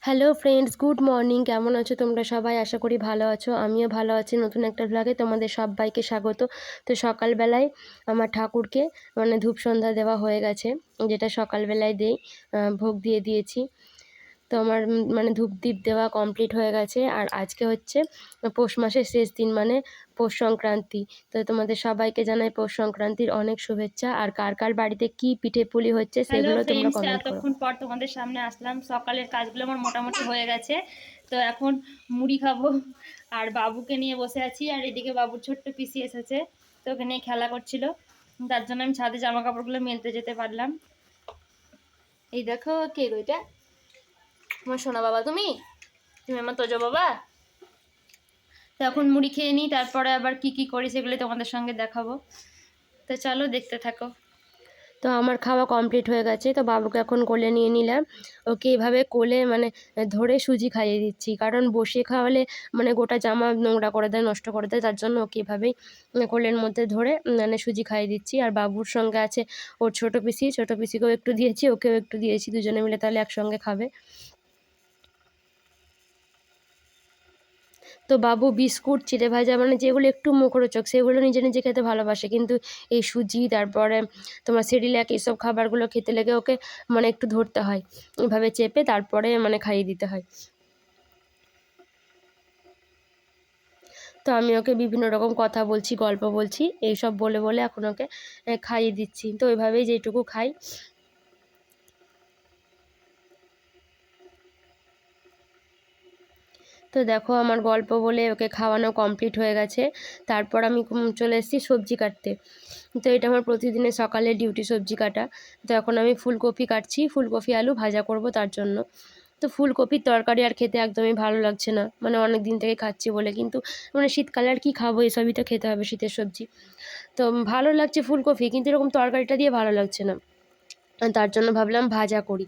Hello friends, good morning. কেমন আছো তোমরা সবাই? আশা করি ভালো আছো। আমিও ভালো আছি। নতুন একটা ব্লগে তোমাদের সবাইকে স্বাগত। তো সকালবেলায় আমার ঠাকুরকে ধূপ সন্ধ্যা দেওয়া হয়ে গেছে, যেটা সকালবেলায় দেই। ভোগ দিয়ে দিয়েছি। তো আমার ধূপ দ্বীপ দেওয়া কমপ্লিট হয়ে গেছে। আর আজকে হচ্ছে পৌষ মাসের শেষ দিন, পৌষ সংক্রান্তি। তো তোমাদের সবাইকে জানাই পৌষ সংক্রান্তির অনেক শুভেচ্ছা। আর কার কার বাড়িতে কি পিঠে পুলি হচ্ছে হ্যালো সেগুলো তোমরা ফ্রেন্ডস, কমেন্ট করো। এতক্ষণ পর তোমাদের সামনে আসলাম। সকালের কাজগুলো আমার মোটামুটি হয়ে গেছে। তো এখন মুড়ি খাবো আর বাবুকে নিয়ে বসে আছি। আর এদিকে বাবুর ছোট্ট পিসি এসেছে, তো ওকে নিয়ে খেলা করছিল। তার জন্য আমি ছাদে জামা কাপড়গুলো মেলতে যেতে পারলাম। এই দেখো, কে গো এটা? আমার সোনা বাবা, তুমি তুমি আমার তোজো বাবা। তো এখন মুড়ি খেয়ে নিই, তারপরে আবার কি কি করি সেগুলো তোমাদের সঙ্গে দেখাবো। তো চলো দেখতে থাকো। তো আমার খাওয়া কমপ্লিট হয়ে গেছে। তো বাবুকে এখন কোলে নিয়ে নিলাম। ওকে এভাবে কোলে ধরে সুজি খাইয়ে দিচ্ছি, কারণ বসে খাওয়ালে গোটা জামা নোংরা করে দেয়, নষ্ট করে দেয়। তার জন্য ওকে এভাবেই কোলের মধ্যে ধরে সুজি খাইয়ে দিচ্ছি। আর বাবুর সঙ্গে আছে ওর ছোটো পিসি, ছোটো পিসিকেও একটু দিয়েছি, ওকেও একটু দিয়েছি, দুজনে মিলে তাহলে একসঙ্গে খাবে। তো বাবু বিস্কুট, চিড়ে ভাজা, যেগুলো একটু মুখরোচক সেগুলো নিজে নিজে খেতে ভালোবাসে, কিন্তু এই সুজি, তারপরে তোমার সেরিল্যাক, এইসব খাবারগুলো খেতে লেগে ওকে একটু ধরতে হয়, এভাবে চেপে তারপরে খাইয়ে দিতে হয়। তো আমি ওকে বিভিন্ন রকম কথা বলছি, গল্প বলছি, এইসব বলে বলে এখন ওকে খাইয়ে দিচ্ছি। তো ওইভাবেই যেটুকু খাই। তো দেখো, আমার গল্প বলে ওকে খাওয়ানো কমপ্লিট হয়ে গেছে। তারপর আমি চলে এসেছি সবজি কাটতে। তো এটা আমার প্রতিদিনের সকালের ডিউটি, সবজি কাটা। তো এখন আমি ফুলকপি কাটছি, ফুলকপি আলু ভাজা করব তার জন্য। তো ফুলকপির তরকারি আর খেতে একদমই ভালো লাগছে না, অনেক দিন থেকে খাচ্ছি বলে, কিন্তু শীতকালে আর কী খাবো, এসবই তো খেতে হবে, শীতের সবজি। তো ভালো লাগছে ফুলকপি, কিন্তু এরকম তরকারিটা দিয়ে ভালো লাগছে না। তার জন্য ভাবলাম ভাজা করি।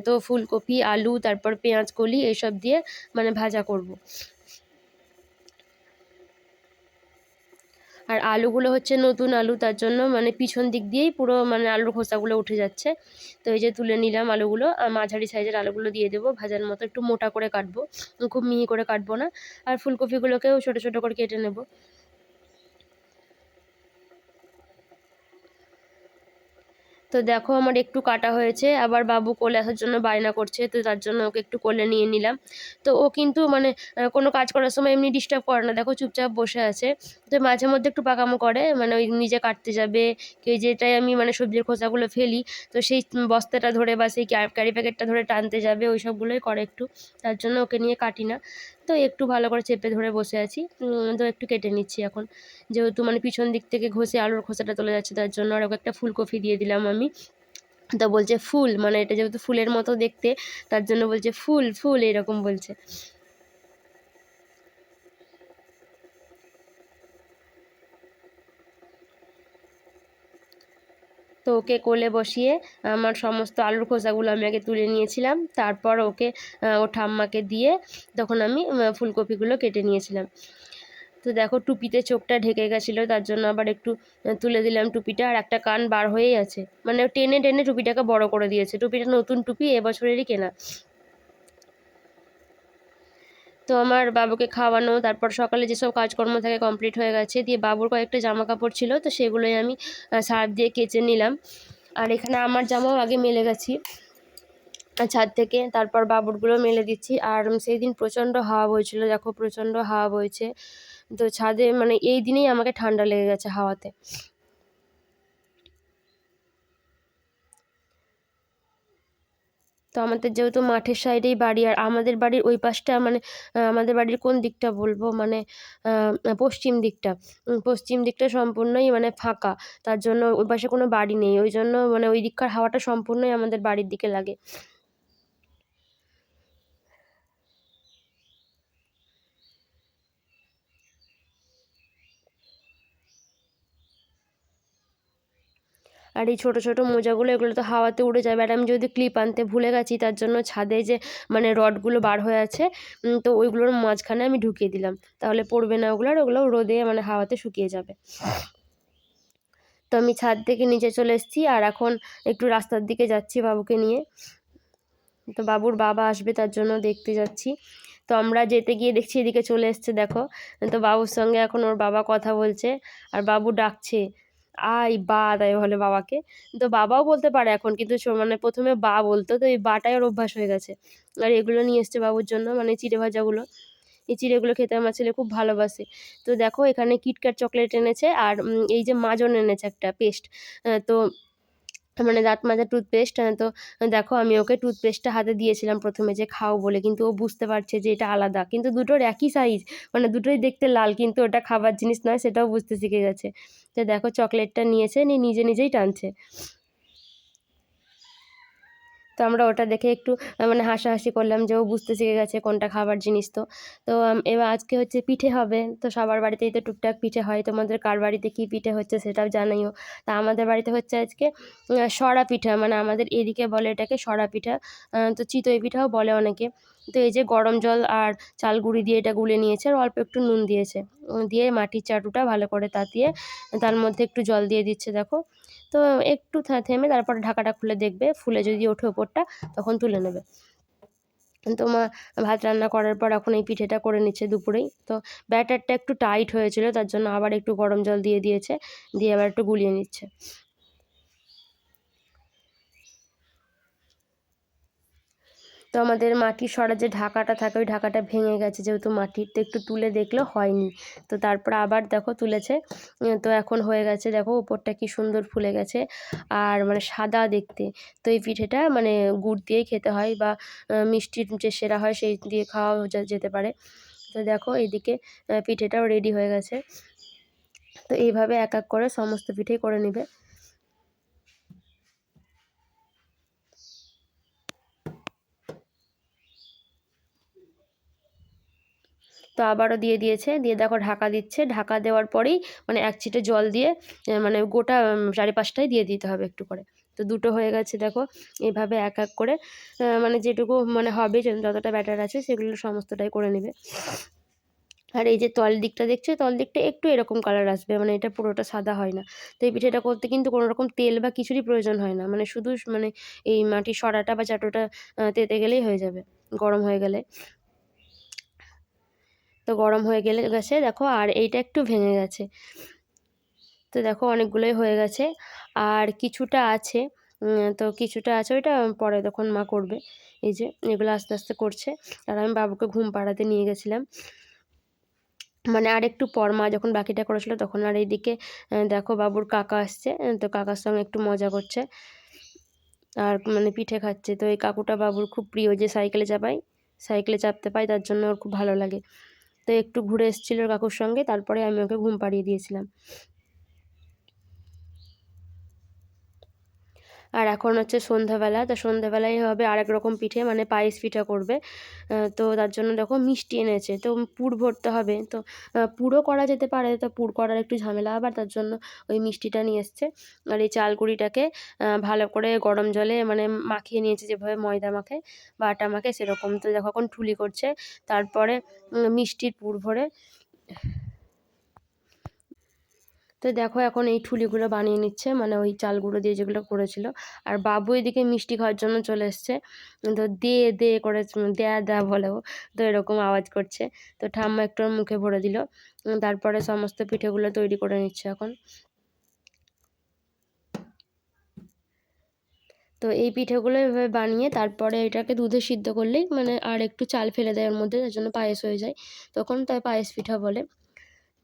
তো ফুলকপি, আলু, তারপর পেঁয়াজ কলি এইসব দিয়ে ভাজা করব। আর আলুগুলো হচ্ছে নতুন আলু, তার জন্য পিছন দিক দিয়েই পুরো আলুর খোসাগুলো উঠে যাচ্ছে। তো এই যে তুলে নিলাম আলুগুলো, মাঝারি সাইজের আলুগুলো দিয়ে দেবো, ভাজার মতো একটু মোটা করে কাটবো, খুব মিহি করে কাটবো না। আর ফুলকপিগুলোকেও ছোটো ছোটো করে কেটে নেব। তো দেখো, আমার একটু কাটা হয়েছে, আবার বাবু কোলে আসার জন্য বায়না করছে, তো তার জন্য ওকে একটু কোলে নিয়ে নিলাম। তো ও কিন্তু কোনো কাজ করার সময় এমনি ডিস্টার্ব করে না, দেখো চুপচাপ বসে আছে। তো মাঝে মধ্যে একটু পাকামো করে, ওই নিজে কাটতে যাবে, কি যেটাই আমি সবজির খোসাগুলো ফেলি, তো সেই বস্তাটা ধরে বা সেই ক্যারি প্যাকেটটা ধরে টানতে যাবে, ওই সবগুলোই করে একটু। তার জন্য ওকে নিয়ে কাটি না। তো একটু ভালো করে চেপে ধরে বসে আছি। তো একটু কেটে নিচ্ছি এখন, যেহেতু পিছন দিক থেকে ঘষে আলুর খোসাটা চলে যাচ্ছে, তার জন্য আর ওকে একটা ফুলকপি দিয়ে দিলাম আমি। তো বলছে ফুল, এটা যেহেতু ফুলের মতো দেখতে, তার জন্য বলছে ফুল ফুল, এরকম বলছে। তো ওকে কোলে বসিয়ে আমার সমস্ত আলুর খোসাগুলো আমি আগে তুলে নিয়েছিলাম, তারপর ওকে ও ঠাম্মাকে দিয়ে তখন আমি ফুলকপিগুলো কেটে নিয়েছিলাম। তো দেখো, টুপিতে চোখটা ঢেকে গেছিলো, তার জন্য আবার একটু তুলে দিলাম টুপিটা। আর একটা কান বার হয়েই আছে, টেনে টেনে টুপিটাকে বড় করে দিয়েছে। টুপিটা নতুন টুপি, এবছরেরই কেনা। তো আমার বাবুকে খাওয়ানো, তারপর সকালে যেসব কাজকর্ম থাকে কমপ্লিট হয়ে গেছে। দিয়ে বাবুর কয়েকটা জামা কাপড় ছিল, তো সেগুলোই আমি সার্ফ দিয়ে কেচে নিলাম। আর এখানে আমার জামাও আগে মেলে গেছি ছাদ থেকে, তারপর বাবুরগুলো মেলে দিচ্ছি। আর সেই দিন প্রচণ্ড হাওয়া বইছিল, দেখো প্রচণ্ড হাওয়া বইছে। তো ছাদে এই দিনেই আমাকে ঠান্ডা লেগে গেছে হাওয়াতে। তো আমাদের যেহেতু মাঠের সাইডেই বাড়ি, আর আমাদের বাড়ির ওই পাশটা আমাদের বাড়ির কোন দিকটা বলবো, পশ্চিম দিকটা। পশ্চিম দিকটা সম্পূর্ণই ফাঁকা, তার জন্য ওই পাশে কোনো বাড়ি নেই, ওই জন্য ওই দিককার হাওয়াটা সম্পূর্ণই আমাদের বাড়ির দিকে লাগে। আর এই ছোটো ছোটো মোজাগুলো, এগুলো তো হাওয়াতে উড়ে যাবে। আর আমি যদি ক্লিপ আনতে ভুলে গেছি, তার জন্য ছাদে যে রডগুলো বার হয়ে আছে, তো ওইগুলোর মাঝখানে আমি ঢুকিয়ে দিলাম, তাহলে পড়বে না ওগুলো, আর ওগুলো রোদে হাওয়াতে শুকিয়ে যাবে। তো আমি ছাদ থেকে নিচে চলে এসেছি, আর এখন একটু রাস্তার দিকে যাচ্ছি বাবুকে নিয়ে। তো বাবুর বাবা আসবে তার জন্য দেখতে যাচ্ছি। তো আমরা যেতে গিয়ে দেখছি এদিকে চলে এসছে দেখো। তো বাবুর সঙ্গে এখন ওর বাবা কথা বলছে আর বাবু ডাকছে আই বা, তাই বলে বাবাকে। তো বাবাও বলতে পারে এখন, কিন্তু মানে প্রথমে বা বলতো, তো এই বাটাই ওর অভ্যাস হয়ে গেছে। আর এগুলো নিয়ে এসছে বাবুর জন্য, মানে চিড়ে ভাজাগুলো। এই চিড়েগুলো খেতে আমার ছেলে খুব ভালোবাসে। তো দেখো এখানে কিটক্যাট চকলেট এনেছে আর এই যে মাজন এনেছে একটা পেস্ট। তো মানে দাঁত মাজা টুথপেস্ট। তো দেখো আমি ওকে টুথপেস্টটা হাতে দিয়েছিলাম প্রথমে যে খাও বলে, কিন্তু ও বুঝতে পারছে যে এটা আলাদা, কিন্তু দুটোর একই সাইজ, মানে দুটোই দেখতে লাল, কিন্তু ওটা খাবার জিনিস নয় সেটাও বুঝতে শিখে গেছে। তো দেখো চকলেটটা নিয়েছে, নিয়ে নিজে নিজেই টানছে। তো আমরা ওটা দেখে একটু মানে হাসাহাসি করলাম যে ও বুঝতে শিখে গেছে কোনটা খাবার জিনিস। তো তো এবার আজকে হচ্ছে পিঠে হবে, তো সবার বাড়িতেই তো টুকটাক পিঠে হয়, তোমাদের কার বাড়িতে কী পিঠে হচ্ছে সেটাও জানাইও। তা আমাদের বাড়িতে হচ্ছে আজকে সরা পিঠা, মানে আমাদের এদিকে বলে এটাকে সরা পিঠা। তো চিতই পিঠাও বলে অনেকে। তো এই যে গরম জল আর চাল গুঁড়ি দিয়ে এটা গুলে নিয়েছে আর অল্প একটু নুন দিয়েছে, দিয়ে মাটির চাটুটা ভালো করে তাতিয়ে তার মধ্যে একটু জল দিয়ে দিচ্ছে দেখো। তো একটু থেমে তারপরে ঢাকাটা খুলে দেখবে, ফুলে যদি ওঠে ওপরটা তখন তুলে নেবে। তো মা ভাত রান্না করার পর এখন এই পিঠেটা করে নিচ্ছে দুপুরেই। তো ব্যাটারটা একটু টাইট হয়েছিল, তার জন্য আবার একটু গরম জল দিয়ে দিয়েছে, দিয়ে আবার একটু গুলিয়ে নিচ্ছে। তো আমাদের মাটির সরার যে ঢাকাটা থাকে ওই ঢাকাটা ভেঙে গেছে, যেহেতু মাটির, তো একটু তুলে দেখলো হয়নি। তো তারপর আবার দেখো তুলেছে। তো এখন হয়ে গেছে দেখো, উপরটা কি সুন্দর ফুলে গেছে আর মানে সাদা দেখতে। তো এই পিঠেটা মানে গুড় দিয়েই খেতে হয়, বা মিষ্টির যে সেরা হয় সেই দিয়ে খাওয়া যেতে পারে। তো দেখো এইদিকে পিঠেটাও রেডি হয়ে গেছে। তো এইভাবে এক এক করে সমস্ত পিঠেই করে নিবে। তো আবারও দিয়ে দিয়েছে, দিয়ে দেখো ঢাকা দিচ্ছে, ঢাকা দেওয়ার পরেই মানে এক ছিটে জল দিয়ে মানে গোটা চারিপাশটাই দিয়ে দিতে হবে একটু করে। তো দুটো হয়ে গেছে দেখো। এইভাবে এক এক করে মানে যেটুকু মানে হবে, যতটা ব্যাটার আছে সেগুলো সমস্তটাই করে নেবে। আর এই যে তল দিকটা দেখছো, তল দিকটা একটু এরকম কালার আসবে, মানে এটা পুরোটা সাদা হয় না। তো এই পিঠেটা করতে কিন্তু কোনো রকম তেল বা কিছুরই প্রয়োজন হয় না, মানে শুধু মানে এই মাটির সরাটা বা চাটুটা তেতে গেলেই হয়ে যাবে, গরম হয়ে গেলে। তো গরম হয়ে গেছে দেখো, আর এইটা একটু ভেঙে গেছে। তো দেখো অনেকগুলোই হয়ে গেছে আর কিছুটা আছে। তো কিছুটা আছে, ওইটা পরে তখন মা করবে। এই যে এগুলো আস্তে আস্তে করছে আর আমি বাবুকে ঘুম পাড়াতে নিয়ে গেছিলাম, মানে আর একটু পর মা যখন বাকিটা করেছিল তখন। আর এইদিকে দেখো বাবুর কাকা আসছে, তো কাকার সঙ্গে একটু মজা করছে আর মানে পিঠে খাচ্ছে। তো এই কাকুটা বাবুর খুব প্রিয়, যে সাইকেলে চাপায়, সাইকেলে চাপতে পায়, তার জন্য ওর খুব ভালো লাগে। তো একটু ঘুরে এসেছিলো কাকুর সঙ্গে, তারপরে আমি ওকে ঘুম পাড়িয়ে দিয়েছিলাম। আর এখন হচ্ছে সন্ধ্যাবেলা, তো সন্ধ্যাবেলায় হবে আরেক রকম পিঠে, মানে পায়েস পিঠা করবে। তো তার জন্য দেখো মিষ্টি এনেছে, তো পুর ভরতে হবে। তো পুরও করা যেতে পারে, তো পুর করার একটু ঝামেলা, আবার তার জন্য ওই মিষ্টিটা নিয়ে এসছে। আর এই চালগুঁড়িটাকে ভালো করে গরম জলে মানে মাখিয়ে নিয়েছে, যেভাবে ময়দা মাখে বা আটা মাখে সেরকম। তো দেখো এখন ঠুলি করছে, তারপরে মিষ্টির পুর ভরে। তো দেখো এখন এই ঠুলিগুলো বানিয়ে নিচ্ছে, মানে ওই চাল গুঁড়ো দিয়ে যেগুলো করেছিল। আর বাবু এদিকে মিষ্টি খাওয়ার জন্য চলে এসছে। তো দে দে করে দেয়া দেয়া বলেও, তো এরকম আওয়াজ করছে। তো ঠাম্মা একটু ওর মুখে ভরে দিল। তারপরে সমস্ত পিঠেগুলো তৈরি করে নিচ্ছে এখন। তো এই পিঠেগুলো এভাবে বানিয়ে তারপরে এটাকে দুধে সিদ্ধ করলেই মানে আর একটু চাল ফেলে দেয় ওর মধ্যে, তার জন্য পায়েস হয়ে যায়, তখন তাই পায়েস পিঠা বলে।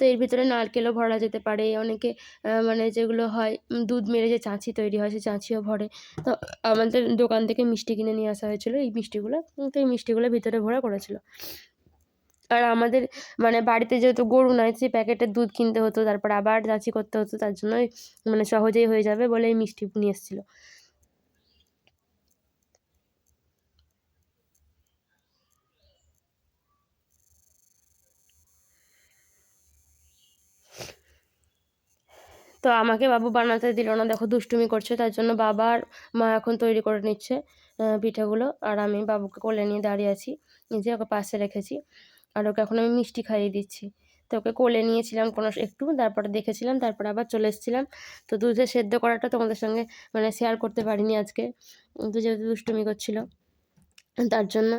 তো এর ভিতরে নারকেলও ভরা যেতে পারে, অনেকে মানে যেগুলো হয় দুধ মেরে যে চাঁচি তৈরি হয় সেই চাঁচিও ভরে। তো আমাদের দোকান থেকে মিষ্টি কিনে নিয়ে আসা হয়েছিল এই মিষ্টিগুলো, তো এই মিষ্টিগুলো ভিতরে ভরা করেছিল। আর আমাদের মানে বাড়িতে যেহেতু গরু নয়, সেই প্যাকেটের দুধ কিনতে হতো, তারপর আবার চাঁচি করতে হতো, তার জন্যই মানে সহজেই হয়ে যাবে বলে এই মিষ্টি নিয়ে এসেছিলো। তো আমাকে বাবু বানাতে দিল না, দেখো দুষ্টুমি করছে, তার জন্য বাবা আর মা এখন তৈরি করে নিচ্ছে পিঠাগুলো। আর আমি বাবুকে কোলে নিয়ে দাঁড়িয়ে আছি, নিজে ওকে পাশে রেখেছি আর ওকে এখন আমি মিষ্টি খাইয়ে দিচ্ছি। তো ওকে কোলে নিয়েছিলাম কোনো একটু, তারপরে দেখেছিলাম, তারপরে আবার চলে এসেছিলাম। তো দুধে সেদ্ধ করাটা তোমাদের সঙ্গে মানে শেয়ার করতে পারিনি আজকে, তো যেহেতু দুষ্টুমি করছিল। তার জন্য।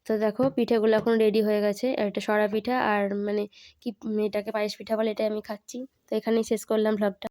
তো দেখো পিঠেগুলো এখন রেডি হয়ে গেছে। আর এটা সরা পিঠা আর মানে কি এটাকে পায়েস পিঠা বলে, এটাই আমি খাচ্ছি। তো এখানেই শেষ করলাম ভ্লগটা।